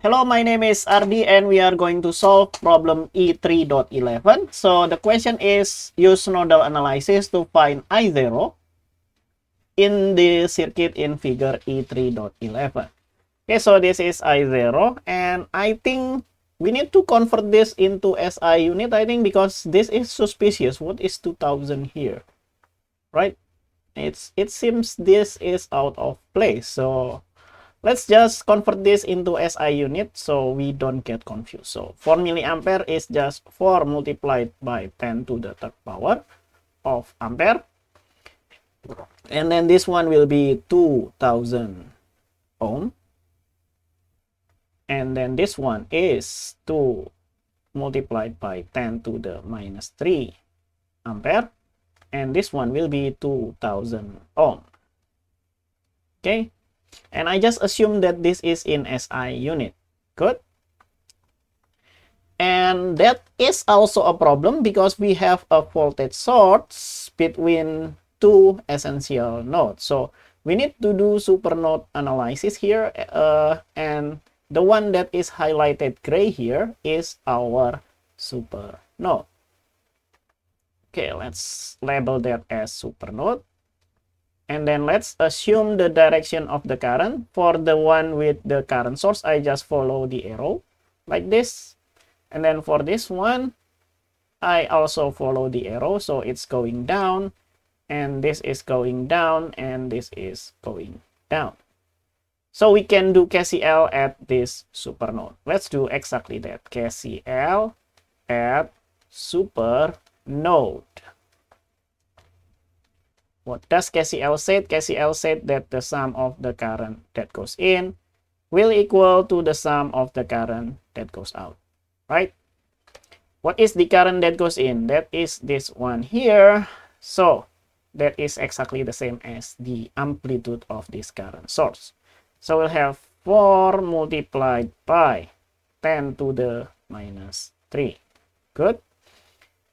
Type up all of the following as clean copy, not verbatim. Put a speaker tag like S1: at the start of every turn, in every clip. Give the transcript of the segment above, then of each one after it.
S1: Hello, my name is Ardi and we are going to solve problem E3.11. So the question is use nodal analysis to find I0 in the circuit in figure E3.11. Okay, so this is I0 and I think we need to convert this into SI unit, I think, because this is suspicious. What is 2000 here? Right? It seems this is out of place. So let's just convert this into SI unit so we don't get confused. So 4 milliampere is just 4 multiplied by 10 to the third power of ampere. And then this one will be 2000 ohm. And then this one is 2 multiplied by 10 to the minus 3 ampere. And this one will be 2000 ohm. Okay. And I just assume that this is in SI unit. Good. And that is also a problem because we have a voltage source between two essential nodes. So we need to do supernode analysis here. And the one that is highlighted gray here is our supernode. Okay, let's label that as supernode. And then let's assume the direction of the current. For the one with the current source, I just follow the arrow like this. And then for this one, I also follow the arrow. So it's going down, and this is going down, and this is going down. So we can do KCL at this supernode. Let's do exactly that. KCL at supernode. What does KCL say? KCL said that the sum of the current that goes in will equal to the sum of the current that goes out, right? What is the current that goes in? That is this one here. So that is exactly the same as the amplitude of this current source. So we'll have 4 multiplied by 10 to the minus 3. Good.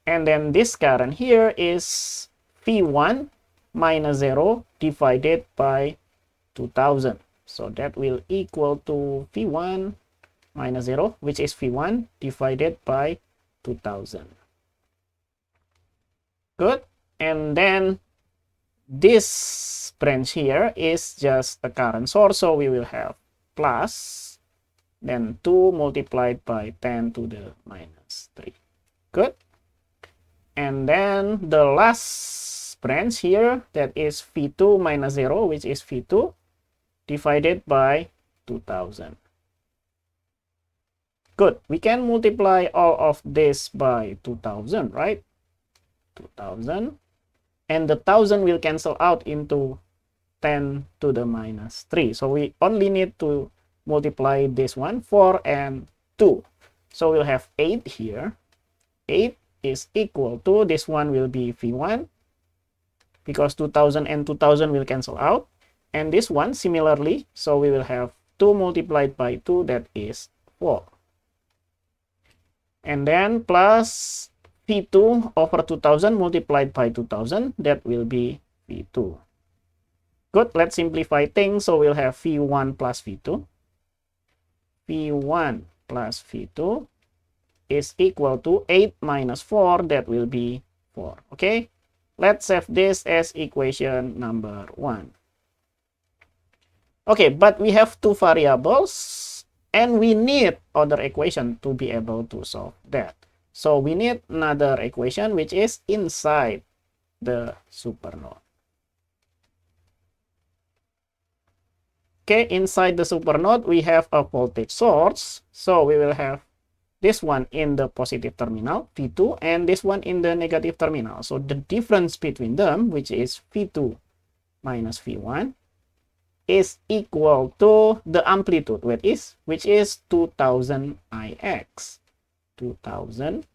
S1: And then this current here is V1 minus 0 divided by 2000. So that will equal to V1 minus 0, which is V1 divided by 2000. Good. And then this branch here is just a current source. So we will have plus, then 2 multiplied by 10 to the minus 3. Good. And then the last branch here, that is V2 minus 0, which is V2 divided by 2000. Good. We can multiply all of this by 2000, right? 2000. And the 1000 will cancel out into 10 to the minus 3. So we only need to multiply this one, 4 and 2. So we'll have 8 here. 8 is equal to, this one will be V1, because 2000 and 2000 will cancel out. And this one similarly, so we will have 2 multiplied by 2, that is 4. And then plus V2 over 2000 multiplied by 2000, that will be V2. Good, let's simplify things. So we'll have V1 plus V2. V1 plus V2 is equal to 8 minus 4, that will be 4. Okay, let's save this as equation number 1. Okay, but we have 2 variables and we need other equation to be able to solve that. So we need another equation which is inside the supernode. Okay, inside the supernode we have a voltage source. So we will have this one in the positive terminal, V2, and this one in the negative terminal. So the difference between them, which is V2 minus V1, is equal to the amplitude, which is 2000 Ix. 2000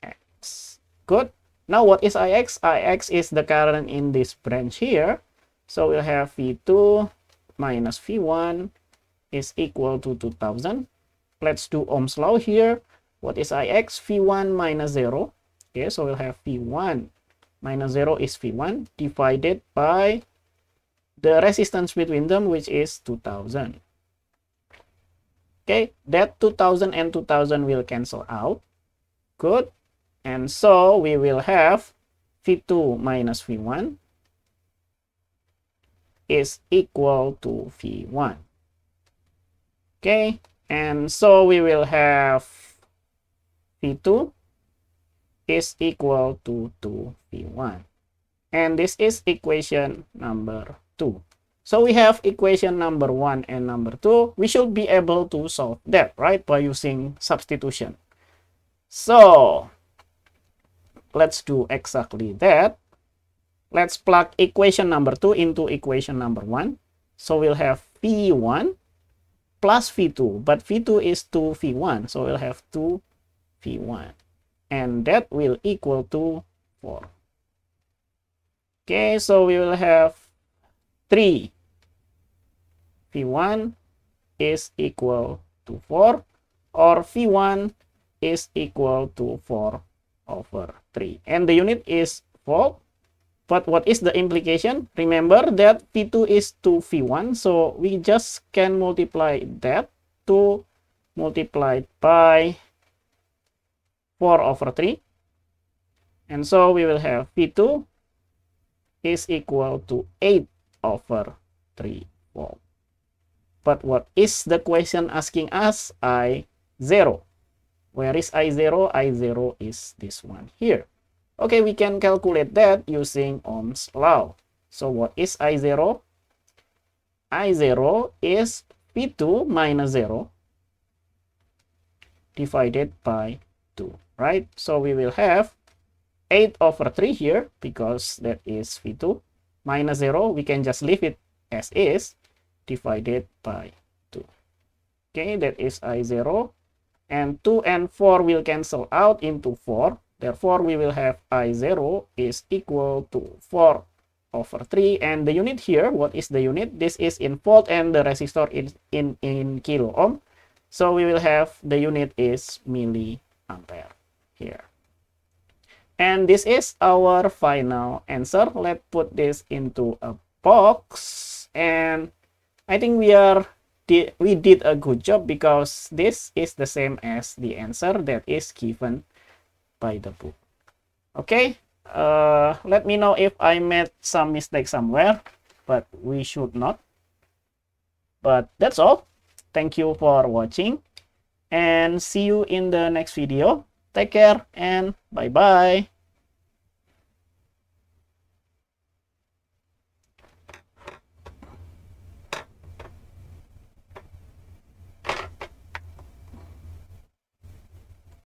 S1: Ix. Good. Now what is Ix? Ix is the current in this branch here. So we'll have V2 minus V1 is equal to 2000. Let's do Ohm's law here. What is Ix? V1 minus 0. Okay, so we'll have V1 minus 0 is V1 divided by the resistance between them, which is 2000. Okay, that 2000 and 2000 will cancel out. Good. And so we will have V2 minus V1 is equal to V1. Okay, and so we will have V2 is equal to 2V1. And this is equation number 2. So we have equation number 1 and number 2. We should be able to solve that, right, by using substitution. So let's do exactly that. Let's plug equation number 2 into equation number 1. So we'll have V1 plus V2, but V2 is 2V1, so we'll have 2V1. And that will equal to 4. Okay, so we will have 3 V1 is equal to 4, or V1 is equal to 4 over 3. And the unit is volt. But what is the implication? Remember that V2 is 2V1, so we just can multiply that 2 multiplied by 4 over 3. And so we will have V2 is equal to 8 over 3 volt. But what is the question asking us? I0. Where is I0? I0 is this one here. Okay, we can calculate that using Ohm's law. So what is I0? I0 is V2 minus 0 divided by 2, right? So we will have 8 over 3 here because that is V2 minus 0. We can just leave it as is, divided by 2. Okay, that is I0. And 2 and 4 will cancel out into 4. Therefore, we will have I0 is equal to 4 over 3. And the unit here, what is the unit? This is in volt and the resistor is in kilo ohm. So we will have the unit is milliampere here. And this is our final answer. Let's put this into a box. And I think we did a good job because this is the same as the answer that is given by the book. Okay, let me know if I made some mistake somewhere, but we should not. But that's all. Thank you for watching and see you in the next video. Take care and bye-bye.